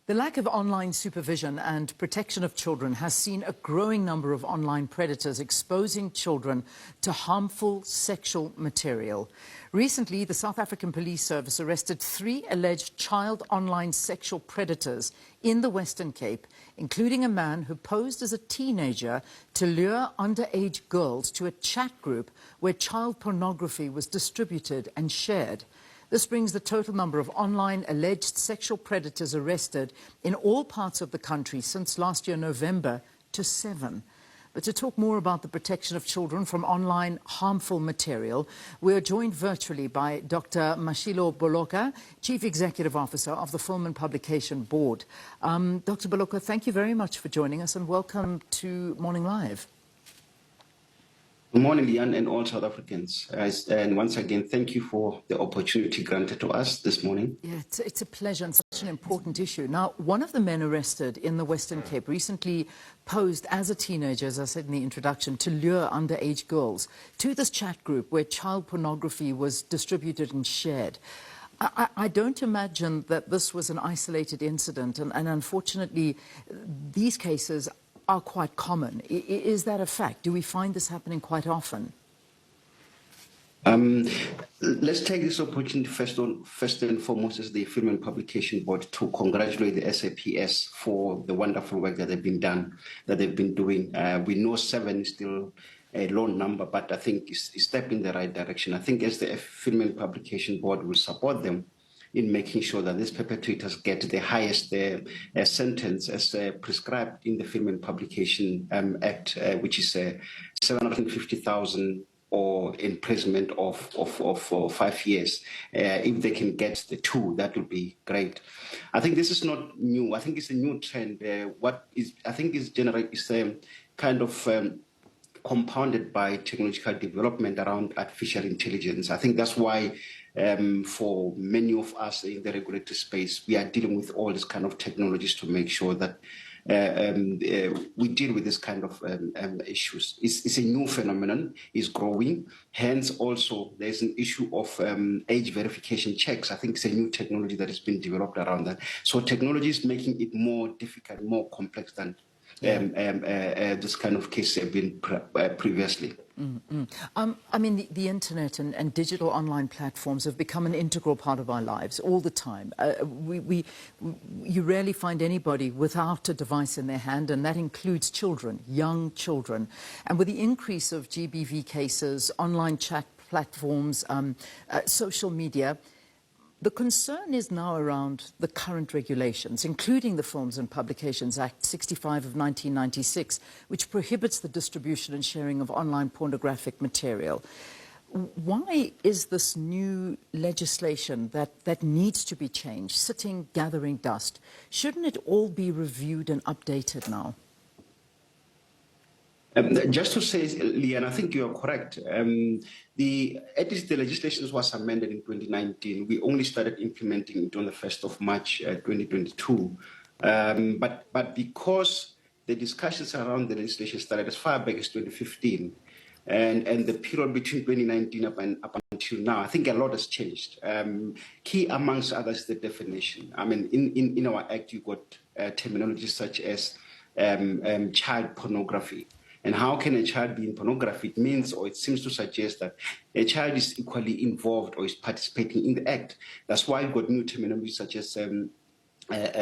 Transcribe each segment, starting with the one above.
The lack of online supervision and protection of children has seen a growing number of online predators exposing children to harmful sexual material. Recently, the South African Police Service arrested 3 alleged child online sexual predators in the Western Cape, including a man who posed as a teenager to lure underage girls to a chat group where child pornography was distributed and shared. This brings the total number of online alleged sexual predators arrested in all parts of the country since last year, November, to 7. But to talk more about the protection of children from online harmful material, we are joined virtually by Dr. Mashilo Boloka, Chief Executive Officer of the Film and Publication Board. Dr. Boloka, thank you very much for joining us and welcome to Morning Live. Good morning, Leanne, and all South Africans. And once again, thank you for the opportunity granted to us this morning. Yeah, it's a pleasure and such an important issue. Now, one of the men arrested in the Western Cape recently posed as a teenager, as I said in the introduction, to lure underage girls to this chat group where child pornography was distributed and shared. I don't imagine that this was an isolated incident, and unfortunately, these cases are quite common. Is that a fact? Do we find this happening quite often? Let's take this opportunity first and foremost as the Film and Publication Board to congratulate the SAPS for the wonderful work that they've been doing. We know 7 is still a low number, but I think it's a step in the right direction. I think as the Film and Publication Board will support them in making sure that these perpetrators get the highest sentence as prescribed in the Film and Publication Act, which is 750,000 or imprisonment of 5 years. If they can get the 2, that would be great. I think this is not new. I think it's a new trend. I think is kind of compounded by technological development around artificial intelligence. I think that's why for many of us in the regulatory space, we are dealing with all this kind of technologies to make sure that we deal with this kind of issues. It's a new phenomenon, it's growing. Hence, also, there's an issue of age verification checks. I think it's a new technology that has been developed around that. So technology is making it more difficult, more complex than this kind of case have been previously. I mean, the internet and digital online platforms have become an integral part of our lives all the time. You rarely find anybody without a device in their hand, and that includes children, young children. And with the increase of GBV cases, online chat platforms, social media, the concern is now around the current regulations, including the Films and Publications Act 65 of 1996, which prohibits the distribution and sharing of online pornographic material. Why is this new legislation that needs to be changed sitting, gathering dust? Shouldn't it all be reviewed and updated now? Just to say, Leanne, I think you are correct. The legislation was amended in 2019. We only started implementing it on the 1st of March 2022. But because the discussions around the legislation started as far back as 2015, and the period between 2019 up until now, I think a lot has changed. Key amongst others, the definition. I mean, in our act, you got terminologies such as child pornography. And how can a child be in pornography? It means, or it seems to suggest that a child is equally involved or is participating in the act. That's why we've got new terminology such as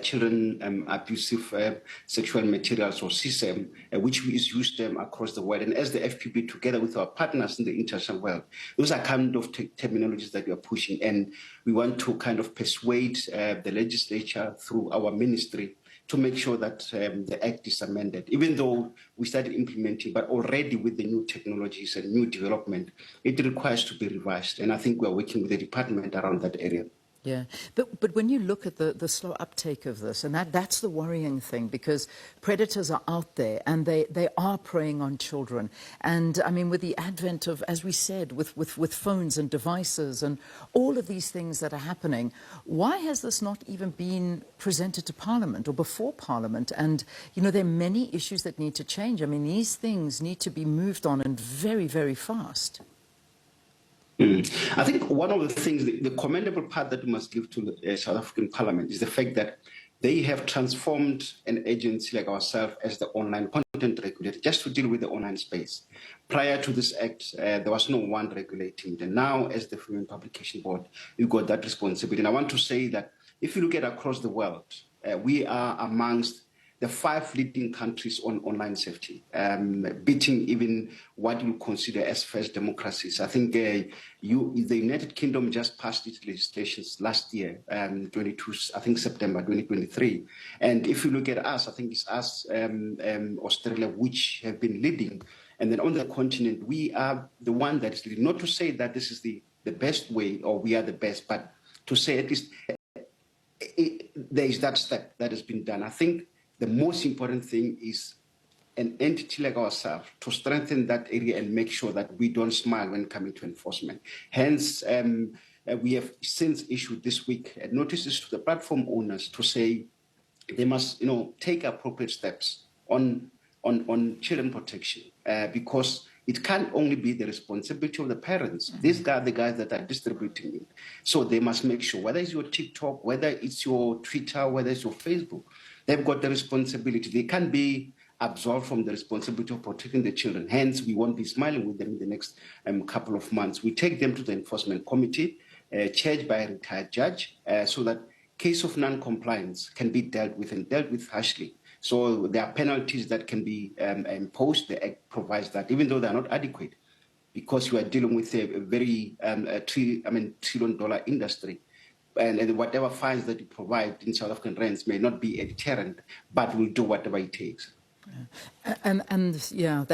children abusive sexual materials, or CSAM, which is used across the world. And as the FPB, together with our partners in the international world, those are kind of terminologies that we are pushing. And we want to kind of persuade the legislature through our ministry to make sure that the Act is amended, even though we started implementing, but already with the new technologies and new development, it requires to be revised. And I think we're working with the department around that area. Yeah, but when you look at the slow uptake of this, and that's the worrying thing, because predators are out there and they are preying on children. And I mean, with the advent of, as we said, with phones and devices and all of these things that are happening, why has this not even been presented to Parliament or before Parliament? And, you know, there are many issues that need to change. I mean, these things need to be moved on, and very, very fast. I think one of the things, the commendable part that we must give to the South African Parliament is the fact that they have transformed an agency like ourselves as the online content regulator just to deal with the online space. Prior to this act, there was no one regulating it. And now, as the Film and Publication Board, you got that responsibility. And I want to say that if you look at across the world, we are amongst the 5 leading countries on online safety, beating even what you consider as first democracies. I think the United Kingdom just passed its legislations last year, 22, I think September 2023. And if you look at us, I think it's us, Australia, which have been leading. And then on the continent, we are the one that is leading. Not to say that this is the best way or we are the best, but to say at least there is that step that has been done. I think the most important thing is an entity like ourselves to strengthen that area and make sure that we don't smile when coming to enforcement. Hence, we have since issued this week notices to the platform owners to say they must, take appropriate steps on children protection because it can't only be the responsibility of the parents. Mm-hmm. These are the guys that are distributing it. So they must make sure, whether it's your TikTok, whether it's your Twitter, whether it's your Facebook, they've got the responsibility. They can't be absolved from the responsibility of protecting the children. Hence, we won't be smiling with them in the next couple of months. We take them to the enforcement committee, chaired by a retired judge, so that case of non-compliance can be dealt with and dealt with harshly. So there are penalties that can be imposed. The Act provides that, even though they are not adequate, because you are dealing with a very $1 trillion industry. And whatever fines that you provide in South African rands may not be a deterrent, but will do whatever it takes. Yeah.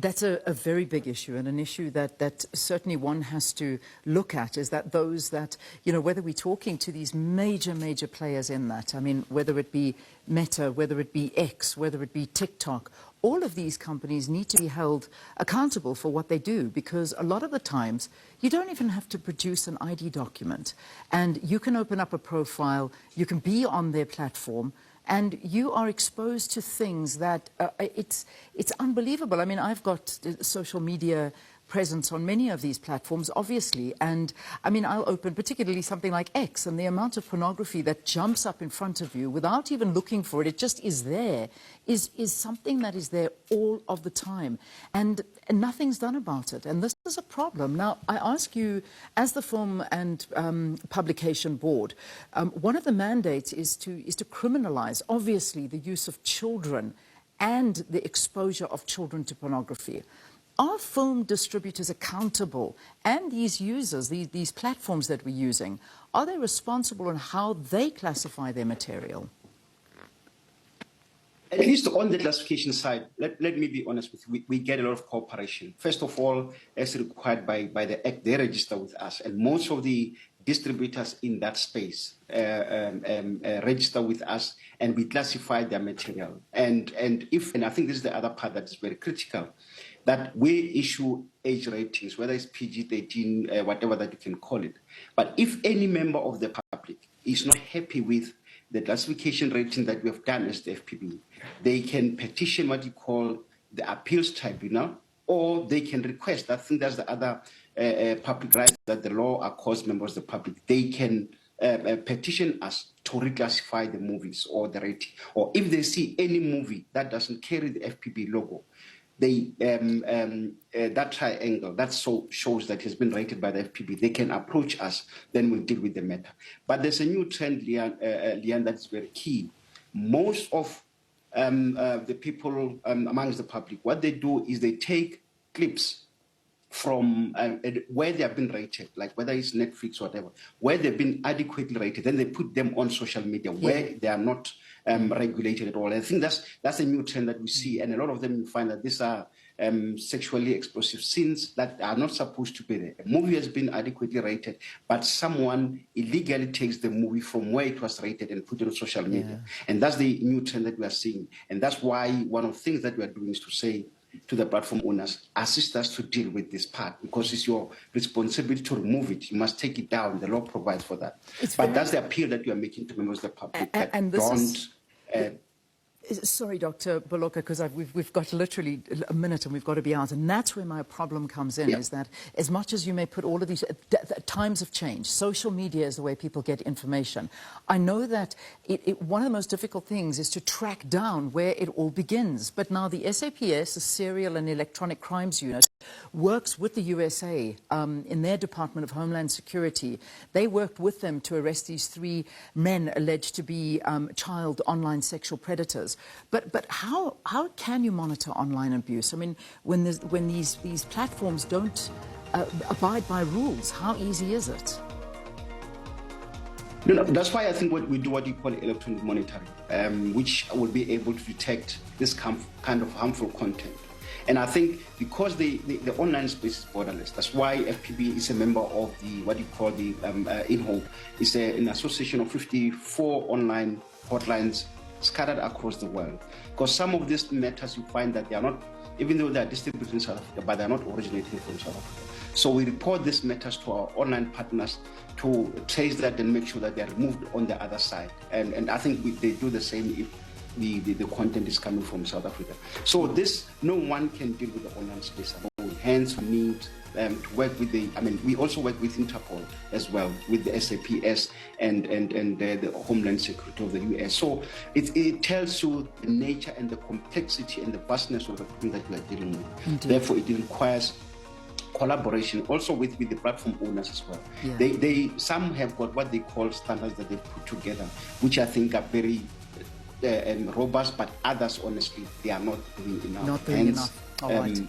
That's a very big issue, and an issue that certainly one has to look at, is that those that, whether we're talking to these major players in that, I mean, whether it be Meta, whether it be X, whether it be TikTok, all of these companies need to be held accountable for what they do, because a lot of the times you don't even have to produce an ID document, and you can open up a profile, you can be on their platform, and you are exposed to things that it's unbelievable. I mean, I've got social media presence on many of these platforms, obviously, and I mean, I'll open particularly something like X, and the amount of pornography that jumps up in front of you without even looking for it, it just is there, is something that is there all of the time, and nothing's done about it, and this is a problem. Now, I ask you, as the Film and Publication Board, one of the mandates is to criminalize, obviously, the use of children and the exposure of children to pornography. Are film distributors accountable, and these users, these platforms that we're using, are they responsible on how they classify their material? At least on the classification side, let me be honest with you, we get a lot of cooperation. First of all, as required by the Act, they register with us, and most of the distributors in that space register with us, and we classify their material. And I think this is the other part that is very critical, that we issue age ratings, whether it's PG-13, whatever that you can call it. But if any member of the public is not happy with the classification rating that we have done as the FPB, they can petition what you call the appeals tribunal, or they can request, I think that's the other public rights that the law accords members of the public. They can petition us to reclassify the movies or the rating. Or if they see any movie that doesn't carry the FPB logo, they that triangle that shows that has been rated by the FPB, they can approach us, then we'll deal with the matter. But there's a new trend, Leanne, that's very key. Most of the people amongst the public, what they do is they take clips from where they have been rated, like whether it's Netflix or whatever, where they've been adequately rated, then they put them on social media where they are not regulated at all. I think that's a new trend that we see, and a lot of them you find that these are sexually explosive scenes that are not supposed to be there. A movie has been adequately rated, but someone illegally takes the movie from where it was rated and put it on social media. And that's the new trend that we are seeing. And that's why one of the things that we are doing is to say to the platform owners, assist us to deal with this part, because it's your responsibility to remove it. You must take it down. The law provides for that. But that's the appeal that you are making to members of the public, that don't... Sorry, Dr. Boloka, because we've got literally a minute and we've got to be out. And that's where my problem comes in, is that as much as you may put all of these, times have changed. Social media is the way people get information. I know that one of the most difficult things is to track down where it all begins. But now the SAPS, the Serial and Electronic Crimes Unit, works with the USA in their Department of Homeland Security. They worked with them to arrest these 3 men alleged to be child online sexual predators. But how can you monitor online abuse? I mean, when these platforms don't abide by rules, how easy is it? No, that's why I think we do what you call electronic monitoring, which will be able to detect this kind of harmful content. And I think because the online space is borderless, that's why FPB is a member of the what you call the InHope. It's an association of 54 online hotlines scattered across the world. Because some of these matters you find that they are not, even though they are distributed in South Africa, but they are not originating from South Africa. So we report these matters to our online partners to trace that and make sure that they are removed on the other side. And I think they do the same if the content is coming from South Africa. So no one can deal with the online space alone. Hence, we need to work with we also work with Interpol as well, with the SAPS and the Homeland Security of the US. So it tells you the nature and the complexity and the vastness of the thing that we are dealing with. Indeed. Therefore, it requires collaboration also with the platform owners as well. Yeah. Some have got what they call standards that they've put together, which I think are very robust, but others, honestly, they are not doing enough. Not doing enough. All right.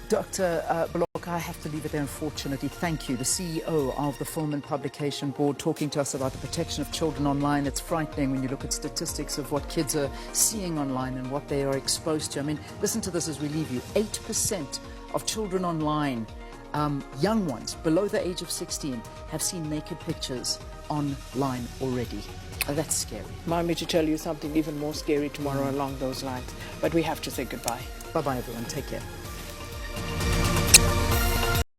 Dr. Boloka, I have to leave it there, unfortunately. Thank you. The CEO of the Film and Publication Board, talking to us about the protection of children online. It's frightening when you look at statistics of what kids are seeing online and what they are exposed to. I mean, listen to this as we leave you. 8% of children online, young ones below the age of 16, have seen naked pictures online already. That's scary. Allow me to tell you something even more scary tomorrow along those lines. But we have to say goodbye. Bye-bye, everyone. Take care.